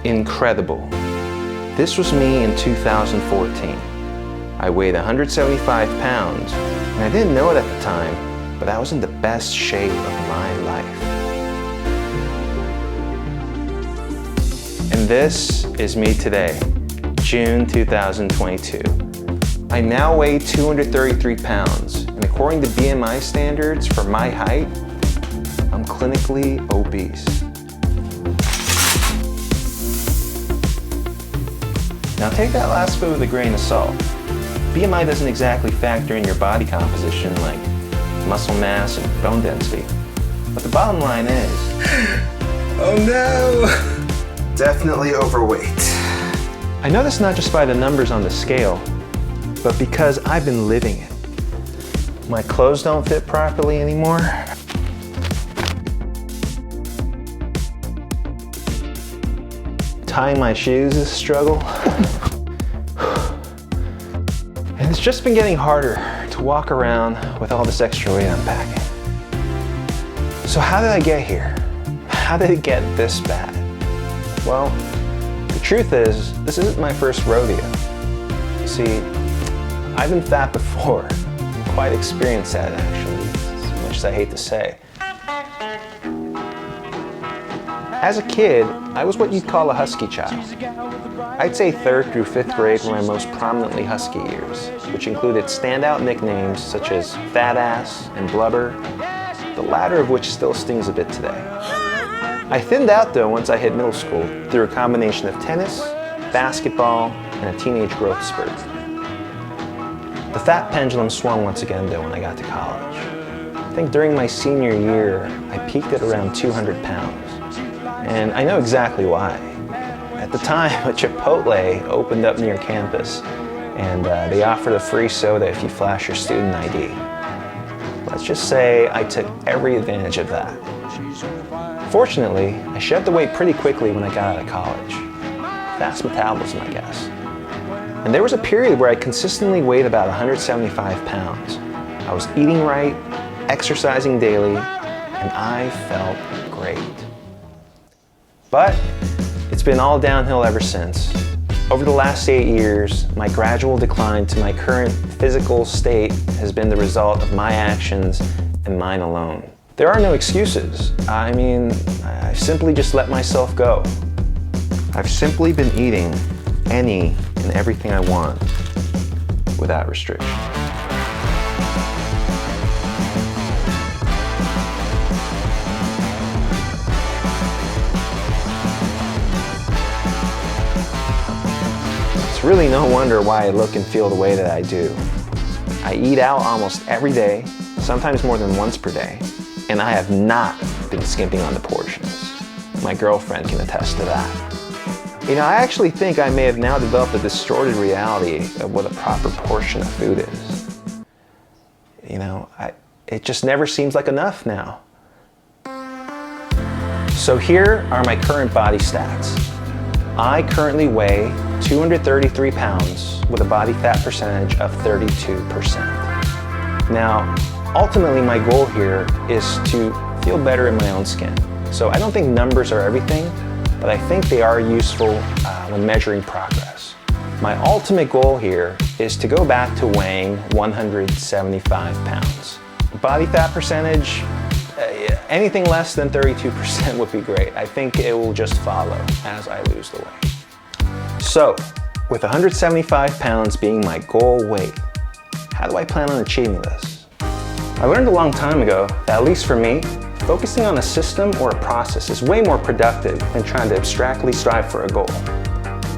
incredible. This was me in 2014. I weighed 175 pounds, and I didn't know it at the time, but I was in the best shape of my life. And this is me today, June 2022. I now weigh 233 pounds, and according to BMI standards for my height, I'm clinically obese. Now take that last bit with a grain of salt. BMI doesn't exactly factor in your body composition like muscle mass and bone density. But the bottom line is, oh no, definitely overweight. I know this not just by the numbers on the scale, but because I've been living it. My clothes don't fit properly anymore. Tying my shoes is a struggle. And it's just been getting harder to walk around with all this extra weight I'm packing. So how did I get here? How did it get this bad? Well, the truth is, this isn't my first rodeo. You see, I've been fat before. I'm quite experienced at it, actually, as much as I hate to say. As a kid, I was what you'd call a husky child. I'd say 3rd through 5th grade were my most prominently husky years, which included standout nicknames such as Fat Ass and Blubber, the latter of which still stings a bit today. I thinned out though once I hit middle school through a combination of tennis, basketball, and a teenage growth spurt. The fat pendulum swung once again though when I got to college. I think during my senior year, I peaked at around 200 pounds. And I know exactly why. At the time, a Chipotle opened up near campus, and they offered a free soda if you flash your student ID. Let's just say I took every advantage of that. Fortunately, I shed the weight pretty quickly when I got out of college. Fast metabolism, I guess. And there was a period where I consistently weighed about 175 pounds. I was eating right, exercising daily, and I felt great. But it's been all downhill ever since. Over the last 8 years, my gradual decline to my current physical state has been the result of my actions and mine alone. There are no excuses. I mean, I simply just let myself go. I've simply been eating any and everything I want without restriction. It's really no wonder why I look and feel the way that I do. I eat out almost every day, sometimes more than once per day, and I have not been skimping on the portions. My girlfriend can attest to that. You know, I actually think I may have now developed a distorted reality of what a proper portion of food is. You know, it just never seems like enough now. So here are my current body stats. I currently weigh 233 pounds with a body fat percentage of 32%. Now, ultimately my goal here is to feel better in my own skin. So I don't think numbers are everything, but I think they are useful when measuring progress. My ultimate goal here is to go back to weighing 175 pounds. Body fat percentage, anything less than 32% would be great. I think it will just follow as I lose the weight. So, with 175 pounds being my goal weight, how do I plan on achieving this? I learned a long time ago that, at least for me, focusing on a system or a process is way more productive than trying to abstractly strive for a goal.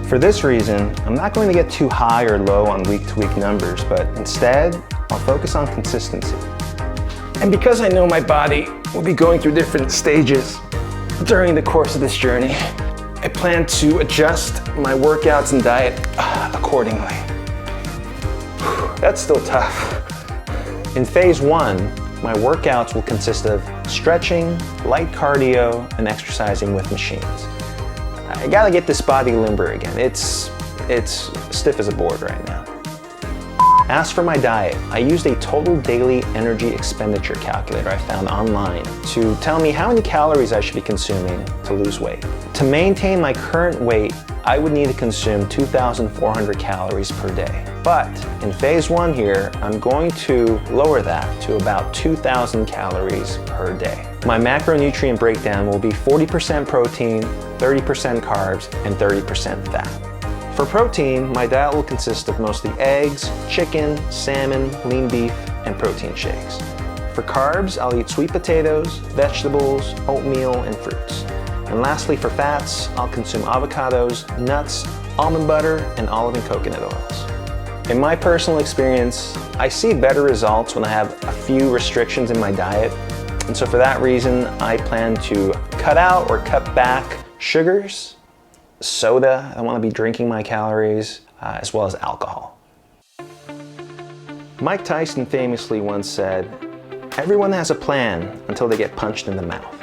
For this reason, I'm not going to get too high or low on week-to-week numbers, but instead, I'll focus on consistency. And because I know my body will be going through different stages during the course of this journey, I plan to adjust my workouts and diet accordingly. That's still tough. In phase 1, my workouts will consist of stretching, light cardio, and exercising with machines. I gotta get this body limber again. It's stiff as a board right now. As for my diet, I used a total daily energy expenditure calculator I found online to tell me how many calories I should be consuming to lose weight. To maintain my current weight, I would need to consume 2,400 calories per day. But in phase 1 here, I'm going to lower that to about 2,000 calories per day. My macronutrient breakdown will be 40% protein, 30% carbs, and 30% fat. For protein, my diet will consist of mostly eggs, chicken, salmon, lean beef, and protein shakes. For carbs, I'll eat sweet potatoes, vegetables, oatmeal, and fruits. And lastly, for fats, I'll consume avocados, nuts, almond butter, and olive and coconut oils. In my personal experience, I see better results when I have a few restrictions in my diet. And so for that reason, I plan to cut out or cut back sugars, soda, I want to be drinking my calories, as well as alcohol. Mike Tyson famously once said, "Everyone has a plan until they get punched in the mouth."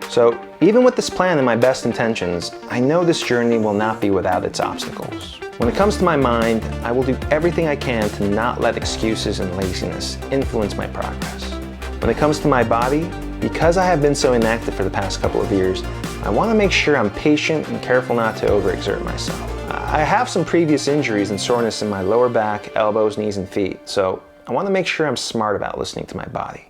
So even with this plan and my best intentions, I know this journey will not be without its obstacles. When it comes to my mind, I will do everything I can to not let excuses and laziness influence my progress. When it comes to my body, because I have been so inactive for the past couple of years, I want to make sure I'm patient and careful not to overexert myself. I have some previous injuries and soreness in my lower back, elbows, knees, and feet, so I want to make sure I'm smart about listening to my body.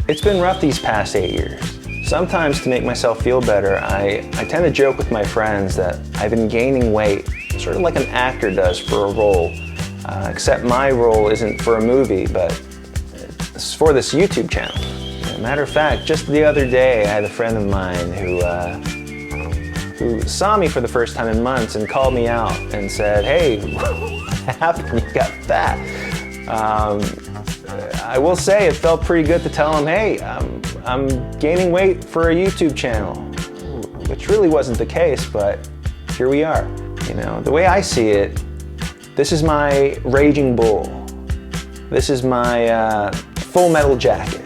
It's been rough these past 8 years. Sometimes to make myself feel better, I tend to joke with my friends that I've been gaining weight, sort of like an actor does for a role, except my role isn't for a movie, but it's for this YouTube channel. Matter of fact, just the other day, I had a friend of mine who saw me for the first time in months and called me out and said, "Hey, what happened? You got fat." I will say it felt pretty good to tell him, "Hey, I'm gaining weight for a YouTube channel," which really wasn't the case, but here we are. You know, the way I see it, this is my raging bull. This is my Full Metal Jacket.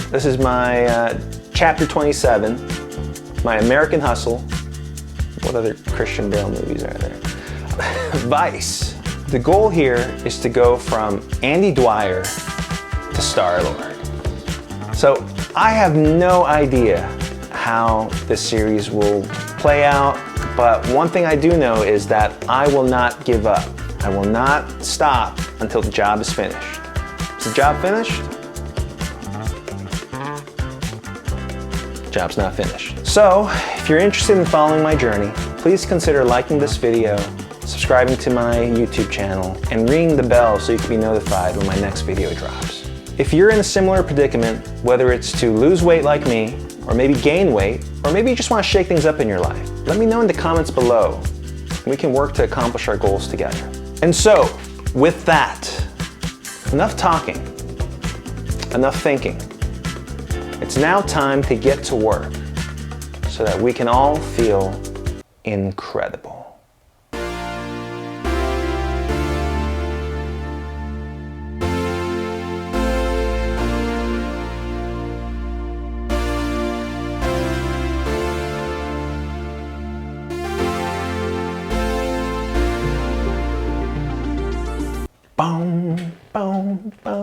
This is my Chapter 27, my American Hustle. What other Christian Bale movies are there? Vice. The goal here is to go from Andy Dwyer to Star-Lord. So I have no idea how this series will play out, but one thing I do know is that I will not give up. I will not stop until the job is finished. Is the job finished? Job's not finished. So, if you're interested in following my journey, please consider liking this video, subscribing to my YouTube channel, and ringing the bell so you can be notified when my next video drops. If you're in a similar predicament, whether it's to lose weight like me, or maybe gain weight, or maybe you just want to shake things up in your life, let me know in the comments below. We can work to accomplish our goals together. And so, with that, enough talking, enough thinking. It's now time to get to work so that we can all feel incredible. Boom, boom, boom.